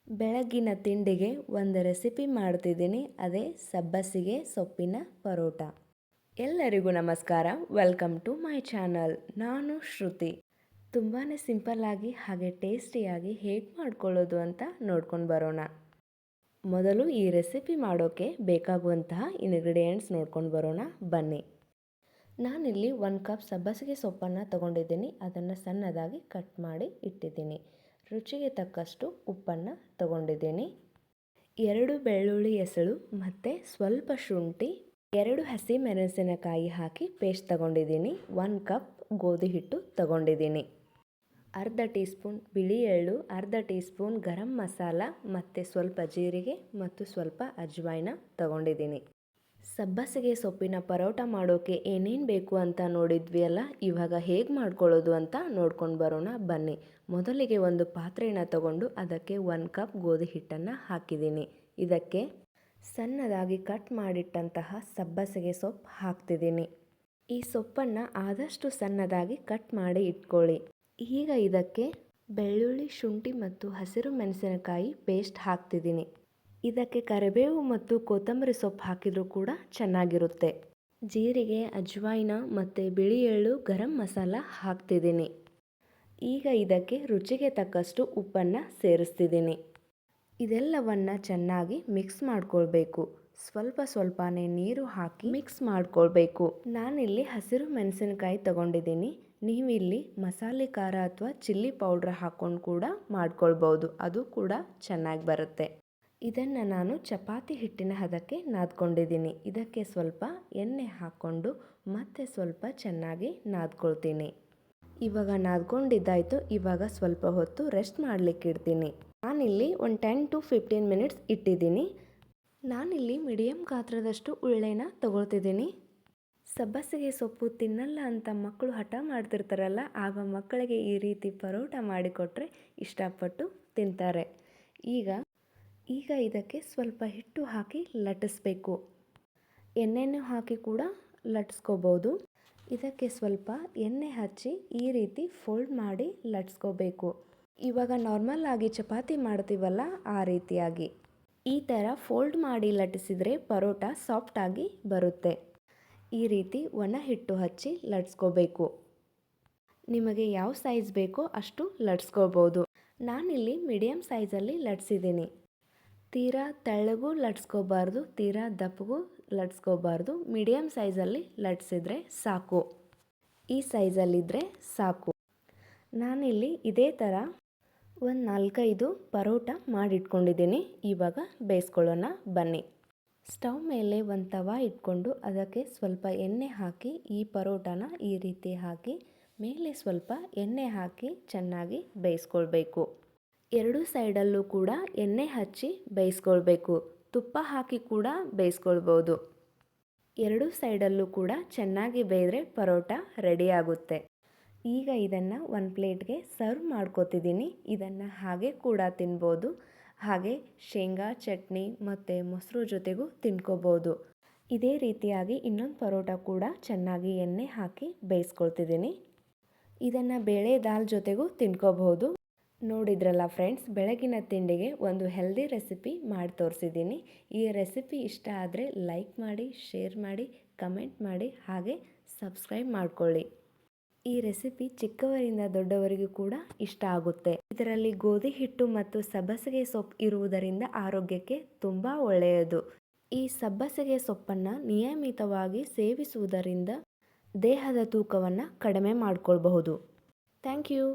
ಬೆಳಗ್ಗಿನ ತಿಂಡಿಗೆ ಒಂದು ರೆಸಿಪಿ ಮಾಡ್ತಿದ್ದೀನಿ, ಅದೇ ಸಬ್ಬಸಿಗೆ ಸೊಪ್ಪಿನ ಪರೋಟ. ಎಲ್ಲರಿಗೂ ನಮಸ್ಕಾರ, ವೆಲ್ಕಮ್ ಟು ಮೈ ಚಾನಲ್. ನಾನು ಶ್ರುತಿ. ತುಂಬಾ ಸಿಂಪಲ್ಲಾಗಿ ಹಾಗೆ ಟೇಸ್ಟಿಯಾಗಿ ಹೇಗೆ ಮಾಡ್ಕೊಳ್ಳೋದು ಅಂತ ನೋಡ್ಕೊಂಡು ಬರೋಣ. ಮೊದಲು ಈ ರೆಸಿಪಿ ಮಾಡೋಕ್ಕೆ ಬೇಕಾಗುವಂತಹ ಇಂಗ್ರೀಡಿಯೆಂಟ್ಸ್ ನೋಡ್ಕೊಂಡು ಬರೋಣ ಬನ್ನಿ. ನಾನಿಲ್ಲಿ 1 ಕಪ್ ಸಬ್ಬಸಿಗೆ ಸೊಪ್ಪನ್ನು ತಗೊಂಡಿದ್ದೀನಿ. ಅದನ್ನು ಸಣ್ಣದಾಗಿ ಕಟ್ ಮಾಡಿ ಇಟ್ಟಿದ್ದೀನಿ. ರುಚಿಗೆ ತಕ್ಕಷ್ಟು ಉಪ್ಪನ್ನು ತಗೊಂಡಿದ್ದೀನಿ. 2 ಬೆಳ್ಳುಳ್ಳಿ ಎಸಳು ಮತ್ತು ಸ್ವಲ್ಪ ಶುಂಠಿ, 2 ಹಸಿ ಮೆಣಸಿನಕಾಯಿ ಹಾಕಿ ಪೇಸ್ಟ್ ತಗೊಂಡಿದ್ದೀನಿ. 1 ಕಪ್ ಗೋಧಿ ಹಿಟ್ಟು ತಗೊಂಡಿದ್ದೀನಿ. ಅರ್ಧ ಟೀ ಸ್ಪೂನ್ ಬಿಳಿ ಎಳ್ಳು, ಅರ್ಧ ಟೀ ಸ್ಪೂನ್ ಗರಂ ಮಸಾಲ ಮತ್ತು ಸ್ವಲ್ಪ ಜೀರಿಗೆ ಮತ್ತು ಸ್ವಲ್ಪ ಅಜ್ವಾಯಿನ ತಗೊಂಡಿದ್ದೀನಿ. ಸಬ್ಬಸಿಗೆ ಸೊಪ್ಪಿನ ಪರೋಟ ಮಾಡೋಕ್ಕೆ ಏನೇನು ಬೇಕು ಅಂತ ನೋಡಿದ್ವಿ ಅಲ್ಲ, ಇವಾಗ ಹೇಗೆ ಮಾಡ್ಕೊಳ್ಳೋದು ಅಂತ ನೋಡ್ಕೊಂಡು ಬರೋಣ ಬನ್ನಿ. ಮೊದಲಿಗೆ ಒಂದು ಪಾತ್ರೆನ ತಗೊಂಡು ಅದಕ್ಕೆ 1 ಕಪ್ ಗೋಧಿ ಹಿಟ್ಟನ್ನು ಹಾಕಿದ್ದೀನಿ. ಇದಕ್ಕೆ ಸಣ್ಣದಾಗಿ ಕಟ್ ಮಾಡಿಟ್ಟಂತಹ ಸಬ್ಬಸಿಗೆ ಸೊಪ್ಪು ಹಾಕ್ತಿದ್ದೀನಿ. ಈ ಸೊಪ್ಪನ್ನು ಆದಷ್ಟು ಸಣ್ಣದಾಗಿ ಕಟ್ ಮಾಡಿ ಇಟ್ಕೊಳ್ಳಿ. ಈಗ ಇದಕ್ಕೆ ಬೆಳ್ಳುಳ್ಳಿ, ಶುಂಠಿ ಮತ್ತು ಹಸಿರು ಮೆಣಸಿನಕಾಯಿ ಪೇಸ್ಟ್ ಹಾಕ್ತಿದ್ದೀನಿ. ಇದಕ್ಕೆ ಕರಿಬೇವು ಮತ್ತು ಕೊತ್ತಂಬರಿ ಸೊಪ್ಪು ಹಾಕಿದರೂ ಕೂಡ ಚೆನ್ನಾಗಿರುತ್ತೆ. ಜೀರಿಗೆ, ಅಜ್ವಾಯಿನ ಮತ್ತು ಬಿಳಿ ಎಳ್ಳು, ಗರಂ ಮಸಾಲ ಹಾಕ್ತಿದ್ದೀನಿ. ಈಗ ಇದಕ್ಕೆ ರುಚಿಗೆ ತಕ್ಕಷ್ಟು ಉಪ್ಪನ್ನು ಸೇರಿಸ್ತಿದ್ದೀನಿ. ಇದೆಲ್ಲವನ್ನು ಚೆನ್ನಾಗಿ ಮಿಕ್ಸ್ ಮಾಡ್ಕೊಳ್ಬೇಕು. ಸ್ವಲ್ಪನೇ ನೀರು ಹಾಕಿ ಮಿಕ್ಸ್ ಮಾಡ್ಕೊಳ್ಬೇಕು. ನಾನಿಲ್ಲಿ ಹಸಿರು ಮೆಣಸಿನಕಾಯಿ ತಗೊಂಡಿದ್ದೀನಿ. ನೀವಿಲ್ಲಿ ಮಸಾಲೆ ಖಾರ ಅಥವಾ ಚಿಲ್ಲಿ ಪೌಡ್ರ್ ಹಾಕ್ಕೊಂಡು ಕೂಡ ಮಾಡ್ಕೊಳ್ಬೋದು, ಅದು ಕೂಡ ಚೆನ್ನಾಗಿ ಬರುತ್ತೆ. ಇದನ್ನು ನಾನು ಚಪಾತಿ ಹಿಟ್ಟಿನ ಹದಕ್ಕೆ ನಾದ್ಕೊಂಡಿದ್ದೀನಿ. ಇದಕ್ಕೆ ಸ್ವಲ್ಪ ಎಣ್ಣೆ ಹಾಕ್ಕೊಂಡು ಮತ್ತೆ ಸ್ವಲ್ಪ ಚೆನ್ನಾಗಿ ನಾದ್ಕೊಳ್ತೀನಿ. ಇವಾಗ ನಾದ್ಕೊಂಡಿದ್ದಾಯಿತು. ಇವಾಗ ಸ್ವಲ್ಪ ಹೊತ್ತು ರೆಸ್ಟ್ ಮಾಡಲಿಕ್ಕೆ ಇಡ್ತೀನಿ. ನಾನಿಲ್ಲಿ ಒಂದು 10 to 15 ಮಿನಿಟ್ಸ್ ಇಟ್ಟಿದ್ದೀನಿ. ನಾನಿಲ್ಲಿ ಮೀಡಿಯಮ್ ಗಾತ್ರದಷ್ಟು ಉಳ್ಳೆನ ತಗೊಳ್ತಿದ್ದೀನಿ. ಸಬ್ಬಸಿಗೆ ಸೊಪ್ಪು ತಿನ್ನಲ್ಲ ಅಂತ ಮಕ್ಕಳು ಹಠ ಮಾಡ್ತಿರ್ತಾರಲ್ಲ, ಆಗ ಮಕ್ಕಳಿಗೆ ಈ ರೀತಿ ಪರೋಟ ಮಾಡಿಕೊಟ್ರೆ ಇಷ್ಟಪಟ್ಟು ತಿಂತಾರೆ. ಈಗ ಇದಕ್ಕೆ ಸ್ವಲ್ಪ ಹಿಟ್ಟು ಹಾಕಿ ಲಟ್ಟಿಸ್ಬೇಕು. ಎಣ್ಣೆನೂ ಹಾಕಿ ಕೂಡ ಲಟ್ಟಿಸ್ಕೋಬೋದು. ಇದಕ್ಕೆ ಸ್ವಲ್ಪ ಎಣ್ಣೆ ಹಚ್ಚಿ ಈ ರೀತಿ ಫೋಲ್ಡ್ ಮಾಡಿ ಲಟ್ಟಿಸ್ಕೋಬೇಕು. ಇವಾಗ ನಾರ್ಮಲ್ ಆಗಿ ಚಪಾತಿ ಮಾಡ್ತೀವಲ್ಲ, ಆ ರೀತಿಯಾಗಿ ಈ ಥರ ಫೋಲ್ಡ್ ಮಾಡಿ ಲಟ್ಟಿಸಿದರೆ ಪರೋಟ ಸಾಫ್ಟಾಗಿ ಬರುತ್ತೆ. ಈ ರೀತಿ ಒಣ ಹಿಟ್ಟು ಹಚ್ಚಿ ಲಟ್ಟಿಸ್ಕೋಬೇಕು. ನಿಮಗೆ ಯಾವ ಸೈಜ್ ಬೇಕೋ ಅಷ್ಟು ಲಟ್ಟಿಸ್ಕೋಬೋದು. ನಾನಿಲ್ಲಿ ಮೀಡಿಯಮ್ ಸೈಜಲ್ಲಿ ಲಟ್ಟಿಸಿದ್ದೀನಿ. ತೀರಾ ತೆಳ್ಳಗೂ ಲಟ್ಸ್ಕೋಬಾರ್ದು, ತೀರಾ ದಪ್ಪಗೂ ಲಟ್ಸ್ಕೋಬಾರ್ದು. ಮೀಡಿಯಮ್ ಸೈಜಲ್ಲಿ ಲಟ್ಸಿದ್ರೆ ಸಾಕು. ಈ ಸೈಜಲ್ಲಿದ್ದರೆ ಸಾಕು. ನಾನಿಲ್ಲಿ ಇದೇ ಥರ ಒಂದು 4-5 ಪರೋಟ ಮಾಡಿಟ್ಕೊಂಡಿದ್ದೀನಿ. ಇವಾಗ ಬೇಯಿಸ್ಕೊಳ್ಳೋಣ ಬನ್ನಿ. ಸ್ಟವ್ ಮೇಲೆ ಒಂದು ತವಾ ಇಟ್ಕೊಂಡು ಅದಕ್ಕೆ ಸ್ವಲ್ಪ ಎಣ್ಣೆ ಹಾಕಿ ಈ ಪರೋಟನ ಈ ರೀತಿ ಹಾಕಿ ಮೇಲೆ ಸ್ವಲ್ಪ ಎಣ್ಣೆ ಹಾಕಿ ಚೆನ್ನಾಗಿ ಬೇಯಿಸ್ಕೊಳ್ಬೇಕು. 2 ಸೈಡಲ್ಲೂ ಕೂಡ ಎಣ್ಣೆ ಹಚ್ಚಿ ಬೇಯಿಸ್ಕೊಳ್ಬೇಕು. ತುಪ್ಪ ಹಾಕಿ ಕೂಡ ಬೇಯಿಸ್ಕೊಳ್ಬೋದು. 2 ಸೈಡಲ್ಲೂ ಕೂಡ ಚೆನ್ನಾಗಿ ಬೇಯಿದ್ರೆ ಪರೋಟ ರೆಡಿ ಆಗುತ್ತೆ. ಈಗ ಇದನ್ನು ಒಂದು ಪ್ಲೇಟ್ಗೆ ಸರ್ವ್ ಮಾಡ್ಕೊತಿದ್ದೀನಿ. ಇದನ್ನು ಹಾಗೆ ಕೂಡ ತಿನ್ಬೋದು, ಹಾಗೆ ಶೇಂಗಾ ಚಟ್ನಿ ಮತ್ತು ಮೊಸರು ಜೊತೆಗೂ ತಿನ್ಕೋಬೋದು. ಇದೇ ರೀತಿಯಾಗಿ ಇನ್ನೊಂದು ಪರೋಟ ಕೂಡ ಚೆನ್ನಾಗಿ ಎಣ್ಣೆ ಹಾಕಿ ಬೇಯಿಸ್ಕೊಳ್ತಿದ್ದೀನಿ. ಇದನ್ನು ಬೇಳೆ ದಾಲ್ ಜೊತೆಗೂ ತಿನ್ಕೋಬಹುದು. ನೋಡಿದ್ರಲ್ಲ ಫ್ರೆಂಡ್ಸ್, ಬೆಳಗಿನ ತಿಂಡಿಗೆ ಒಂದು ಹೆಲ್ದಿ ರೆಸಿಪಿ ಮಾಡಿ ತೋರಿಸಿದ್ದೀನಿ. ಈ ರೆಸಿಪಿ ಇಷ್ಟ ಆದರೆ ಲೈಕ್ ಮಾಡಿ, ಶೇರ್ ಮಾಡಿ, ಕಮೆಂಟ್ ಮಾಡಿ, ಹಾಗೆ ಸಬ್ಸ್ಕ್ರೈಬ್ ಮಾಡ್ಕೊಳ್ಳಿ. ಈ ರೆಸಿಪಿ ಚಿಕ್ಕವರಿಂದ ದೊಡ್ಡವರಿಗೂ ಕೂಡ ಇಷ್ಟ ಆಗುತ್ತೆ. ಇದರಲ್ಲಿ ಗೋಧಿ ಹಿಟ್ಟು ಮತ್ತು ಸಬ್ಬಸಿಗೆ ಸೊಪ್ಪು ಇರುವುದರಿಂದ ಆರೋಗ್ಯಕ್ಕೆ ತುಂಬ ಒಳ್ಳೆಯದು. ಈ ಸಬ್ಬಸಿಗೆ ಸೊಪ್ಪನ್ನು ನಿಯಮಿತವಾಗಿ ಸೇವಿಸುವುದರಿಂದ ದೇಹದ ತೂಕವನ್ನು ಕಡಿಮೆ ಮಾಡಿಕೊಳ್ಬಹುದು. Thank you.